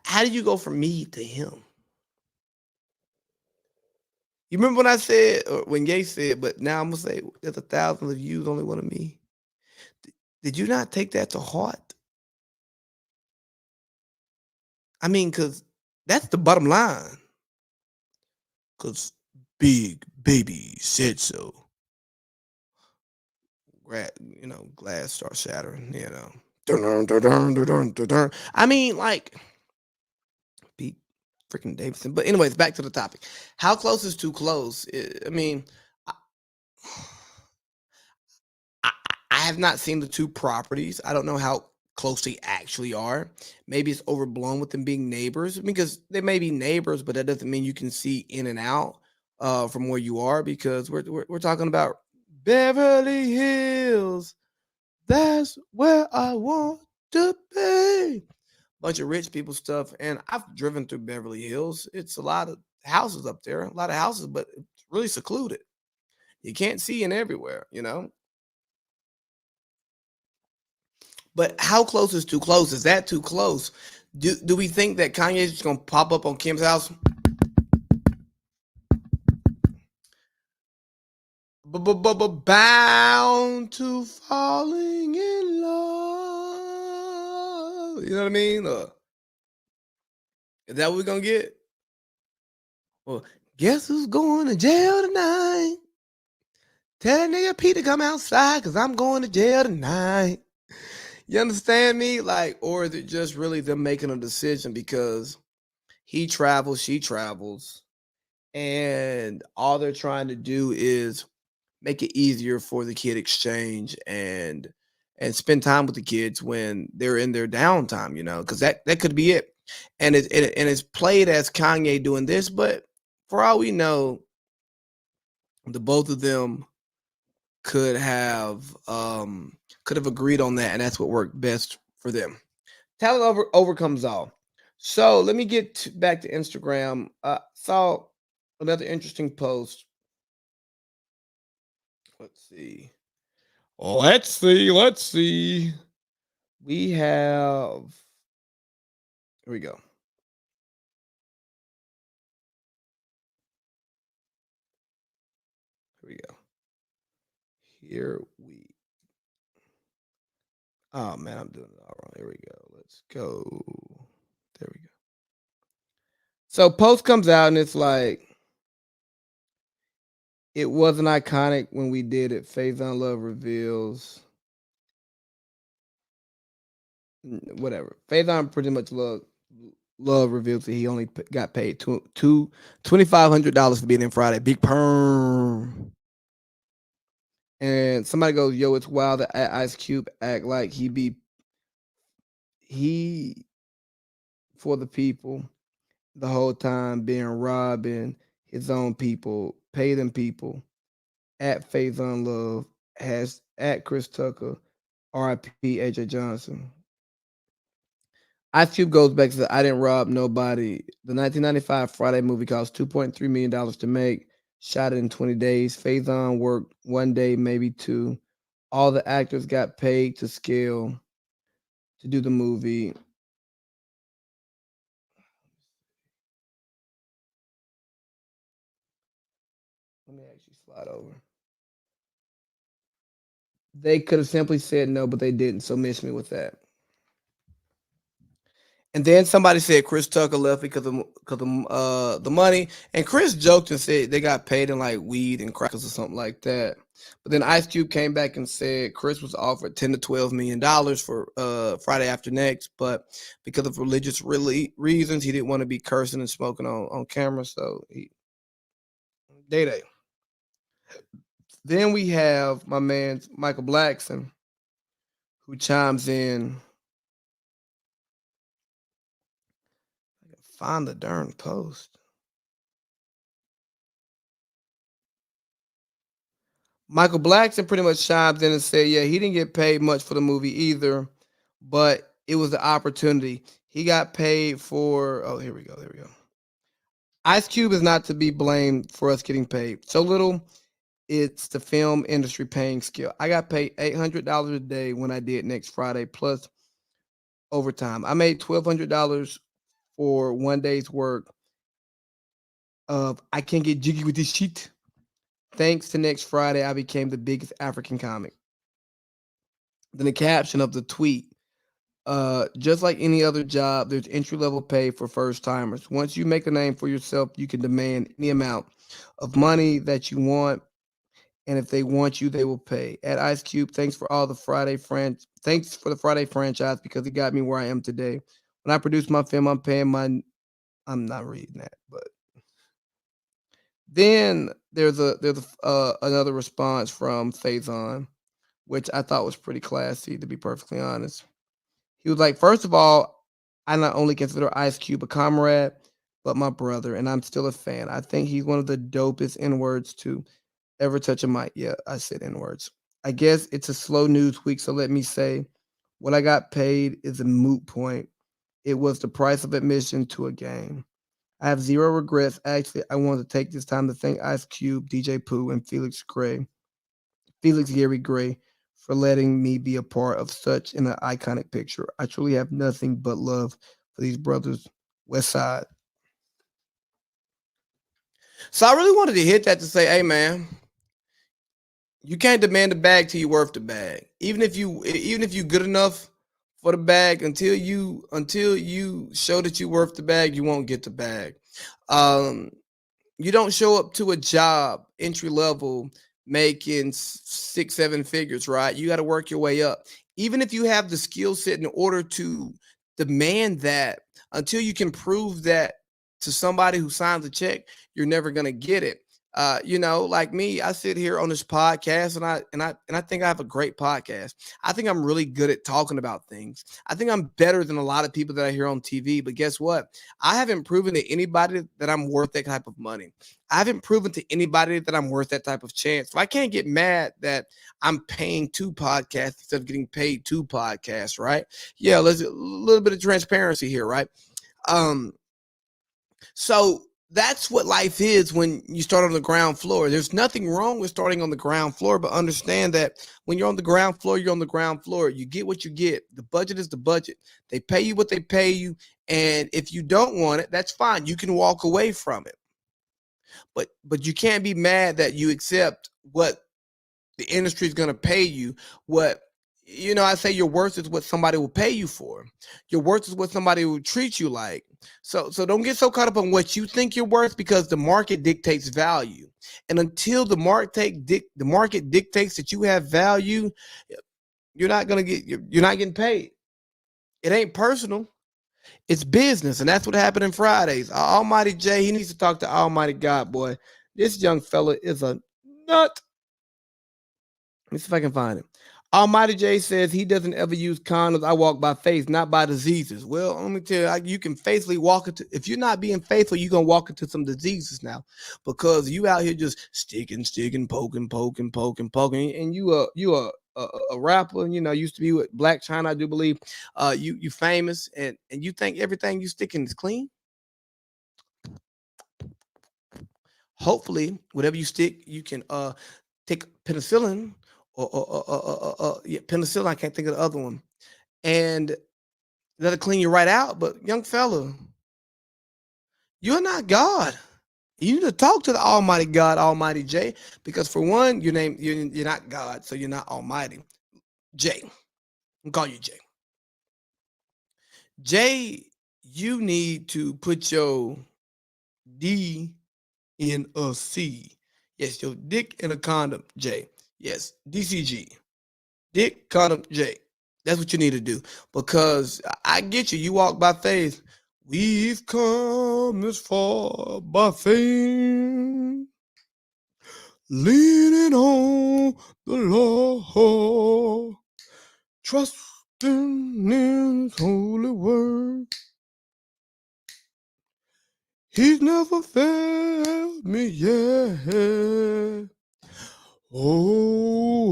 How did you go from me to him? You remember when I said, or when Ye said, but now I'm gonna say there's 1,000 of you, only one of me. Did you not take that to heart? I mean, because that's the bottom line. Because Big Baby said so. Glass starts shattering, I mean, like, Pete freaking Davidson. But anyways, back to the topic. How close is too close? I mean, I have not seen the two properties. I don't know how close they actually are. Maybe it's overblown with them being neighbors, because they may be neighbors, but that doesn't mean you can see in and out from where you are, because we're talking about Beverly Hills. That's where I want to be. Bunch of rich people stuff. And I've driven through Beverly Hills. It's a lot of houses up there, but it's really secluded. You can't see in everywhere, But how close is too close? Is that too close? Do we think that Kanye's just gonna pop up on Kim's house? Bound to falling in love. You know what I mean? Is that what we're gonna get? Well, guess who's going to jail tonight? Tell that nigga Pete to come outside, because I'm going to jail tonight. You understand me? Like, or is it just really them making a decision because he travels, she travels, and all they're trying to do is make it easier for the kid exchange and spend time with the kids when they're in their downtime, because that could be it. And it's played as Kanye doing this, but for all we know, the both of them could have agreed on that, and that's what worked best for them. Talent overcomes all. So let me get back to Instagram. Saw another interesting post. Let's see. We have. Here we go. Oh man, I'm doing it all wrong. Here we go. Let's go. There we go. So post comes out and it's like, it wasn't iconic when we did it. Faison Love reveals. Whatever. Faison pretty much Love reveals that he only got paid $2,500 for being in Friday. Big perm. And somebody goes, yo, it's wild that Ice Cube act like he for the people the whole time, being robbing his own people, pay them people, at Faison Love, has at Chris Tucker, RIP AJ Johnson. Ice Cube goes back to I didn't rob nobody. The 1995 Friday movie cost $2.3 million to make. Shot it in 20 days. Faison worked 1 day, maybe 2. All the actors got paid to scale to do the movie. Let me actually slide over. They could have simply said no, but they didn't. So miss me with that. And then somebody said Chris Tucker left because of the money. And Chris joked and said they got paid in like weed and crackers or something like that. But then Ice Cube came back and said Chris was offered $10 to $12 million for Friday After Next, but because of religious reasons, he didn't want to be cursing and smoking on camera, so he Day. Then we have my man Michael Blackson, who chimes in. Find the darn post. Michael Blackson pretty much chimed in and said, yeah, he didn't get paid much for the movie either, but it was the opportunity. He got paid for, here we go. Ice Cube is not to be blamed for us getting paid so little. It's the film industry paying skill. I got paid $800 a day when I did Next Friday plus overtime. I made $1,200 for one day's work of I can't get jiggy with this shit. Thanks to Next Friday, I became the biggest African comic. Then the caption of the tweet, just like any other job, there's entry-level pay for first-timers. Once you make a name for yourself, you can demand any amount of money that you want, and if they want you, they will pay. At Ice Cube, thanks for the Friday franchise because it got me where I am today. When I produce my film, I'm not reading that, but then there's another response from Faison, which I thought was pretty classy, to be perfectly honest. He was like, first of all, I not only consider Ice Cube a comrade, but my brother, and I'm still a fan. I think he's one of the dopest N-words to ever touch a mic. Yeah, I said N-words. I guess it's a slow news week, so let me say what I got paid is a moot point. It was the price of admission to a game. I have zero regrets. Actually, I want to take this time to thank Ice Cube, DJ Pooh, and Felix Gary Gray for letting me be a part of such an iconic picture. I truly have nothing but love for these brothers, West Side. So I really wanted to hit that to say, hey man, you can't demand a bag till you're worth the bag. Even if you good enough for the bag, until you show that you're worth the bag, you won't get the bag. You don't show up to a job entry level making 6-7 figures, right? You got to work your way up. Even if you have the skill set in order to demand that, until you can prove that to somebody who signs a check, you're never going to get it. Like me, I sit here on this podcast and I think I have a great podcast. I think I'm really good at talking about things. I think I'm better than a lot of people that I hear on TV, but guess what? I haven't proven to anybody that I'm worth that type of money. I haven't proven to anybody that I'm worth that type of chance. So I can't get mad that I'm paying 2 podcasts instead of getting paid 2 podcasts, right? Yeah, let's a little bit of transparency here, right? So that's what life is when you start on the ground floor. There's nothing wrong with starting on the ground floor, but understand that when you're on the ground floor, you're on the ground floor. You get what you get. The budget is the budget. They pay you what they pay you. And if you don't want it, that's fine. You can walk away from it. But you can't be mad that you accept what the industry is going to pay you. I say your worth is what somebody will pay you for. Your worth is what somebody will treat you like. So don't get so caught up on what you think you're worth, because the market dictates value. And until the market dictates that you have value, you're not getting paid. It ain't personal. It's business. And that's what happened in Fridays. Almighty Jay, he needs to talk to Almighty God, boy. This young fella is a nut. Let me see if I can find him. Almighty J says he doesn't ever use condoms. I walk by faith, not by diseases. Well, let me tell you, you can faithfully walk into, if you're not being faithful, you're going to walk into some diseases now, because you out here just sticking, poking. And you a rapper, used to be with Black China, I do believe. You famous and you think everything you sticking is clean. Hopefully, whatever you stick, you can take penicillin. Penicillin, I can't think of the other one. And that'll clean you right out. But young fella, you're not God. You need to talk to the Almighty God, Almighty J, because for one, you're not God, so you're not Almighty. J. I'll call you J. J, you need to put your D in a C. Yes, your dick in a condom, J. Yes, DCG. Dick, condom, J. That's what you need to do. Because I get you. You walk by faith. We've come this far by faith. leaning on the Lord, trusting in His holy word. He's never failed me yet. Oh.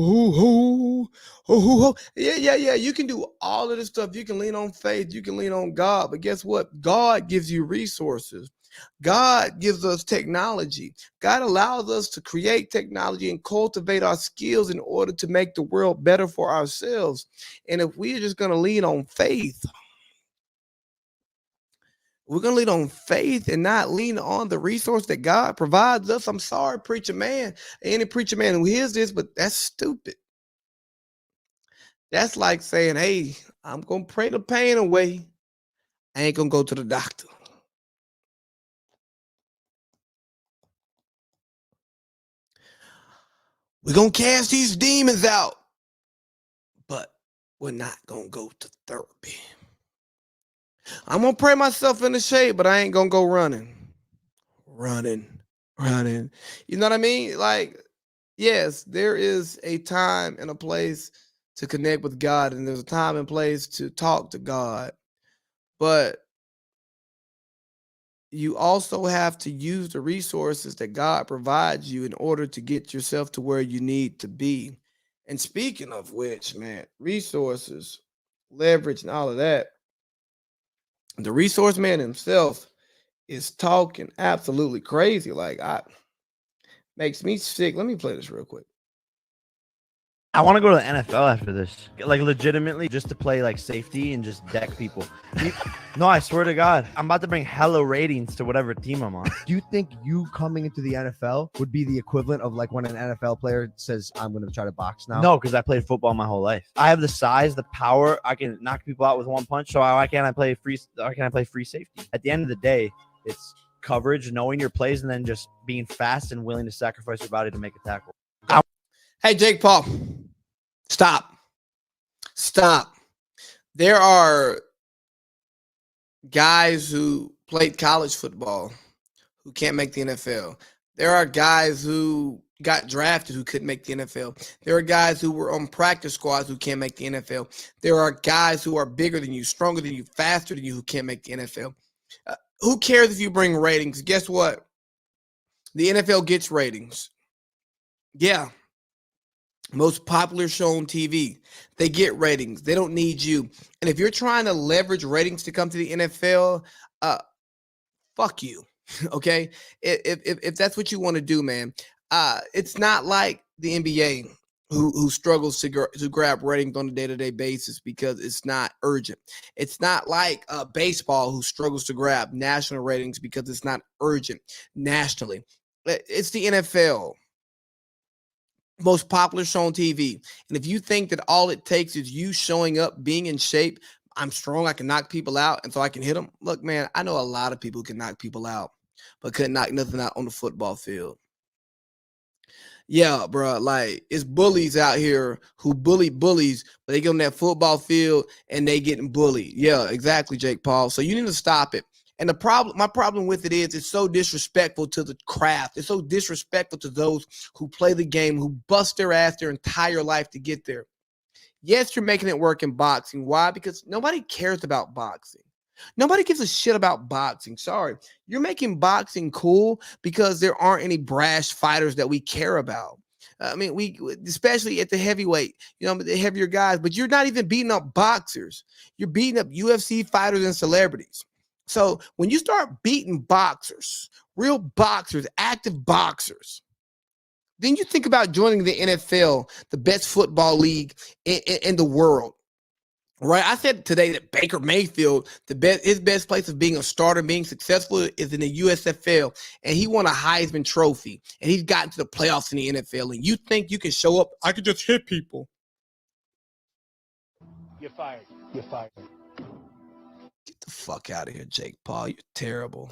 Yeah. You can do all of this stuff. You can lean on faith. You can lean on God. But guess what? God gives you resources. God gives us technology. God allows us to create technology and cultivate our skills in order to make the world better for ourselves. And if we're just going to lean on faith, we're going to lean on faith and not lean on the resource that God provides us. I'm sorry, preacher man. Any preacher man who hears this, but that's stupid. That's like saying, hey, I'm going to pray the pain away. I ain't going to go to the doctor. We're going to cast these demons out, but we're not going to go to therapy. I'm going to pray myself in the shade, but I ain't going to go running. You know what I mean? Like, yes, there is a time and a place to connect with God, and there's a time and place to talk to God. But you also have to use the resources that God provides you in order to get yourself to where you need to be. And speaking of which, man, resources, leverage, and all of that, the resource man himself is talking absolutely crazy. Like, makes me sick. Let me play this real quick. I want to go to the NFL after this, like legitimately, just to play like safety and just deck people. No, I swear to God, I'm about to bring hella ratings to whatever team I'm on. Do you think you coming into the NFL would be the equivalent of like when an NFL player says, I'm going to try to box now? No, because I played football my whole life. I have the size, the power. I can knock people out with one punch. So why can't I play free? Why can't I play free safety? At the end of the day, it's coverage, knowing your plays, and then just being fast and willing to sacrifice your body to make a tackle. Hey, Jake Paul, stop. There are guys who played college football who can't make the NFL. There are guys who got drafted who couldn't make the NFL. There are guys who were on practice squads who can't make the NFL. There are guys who are bigger than you, stronger than you, faster than you who can't make the NFL. Who cares if you bring ratings? Guess what? The NFL gets ratings. Yeah. Most popular show on TV. They get ratings. They don't need you. And if you're trying to leverage ratings to come to the NFL, fuck you. Okay? If that's what you want to do, man. It's not like the NBA who struggles to grab ratings on a day-to-day basis because it's not urgent. It's not like baseball who struggles to grab national ratings because it's not urgent nationally. It's the NFL. Most popular show on TV. And if you think that all it takes is you showing up, being in shape, I'm strong, I can knock people out, and so I can hit them. Look, man, I know a lot of people who can knock people out, but couldn't knock nothing out on the football field. Yeah, bro, like it's bullies out here who bully bullies, but they get on that football field and they getting bullied. Yeah, exactly, Jake Paul. So you need to stop it. And my problem with it is it's so disrespectful to the craft. It's so disrespectful to those who play the game, who bust their ass their entire life to get there. Yes, you're making it work in boxing. Why? Because nobody cares about boxing. Nobody gives a shit about boxing. Sorry. You're making boxing cool because there aren't any brash fighters that we care about. I mean, we especially at the heavyweight, the heavier guys, but you're not even beating up boxers. You're beating up UFC fighters and celebrities. So when you start beating boxers, real boxers, active boxers, then you think about joining the NFL, the best football league in the world. Right? I said today that Baker Mayfield, his best place of being a starter, being successful is in the USFL, and he won a Heisman Trophy, and he's gotten to the playoffs in the NFL. And you think you can show up? I could just hit people. You're fired. You're fired. Get the fuck out of here, Jake Paul. You're terrible.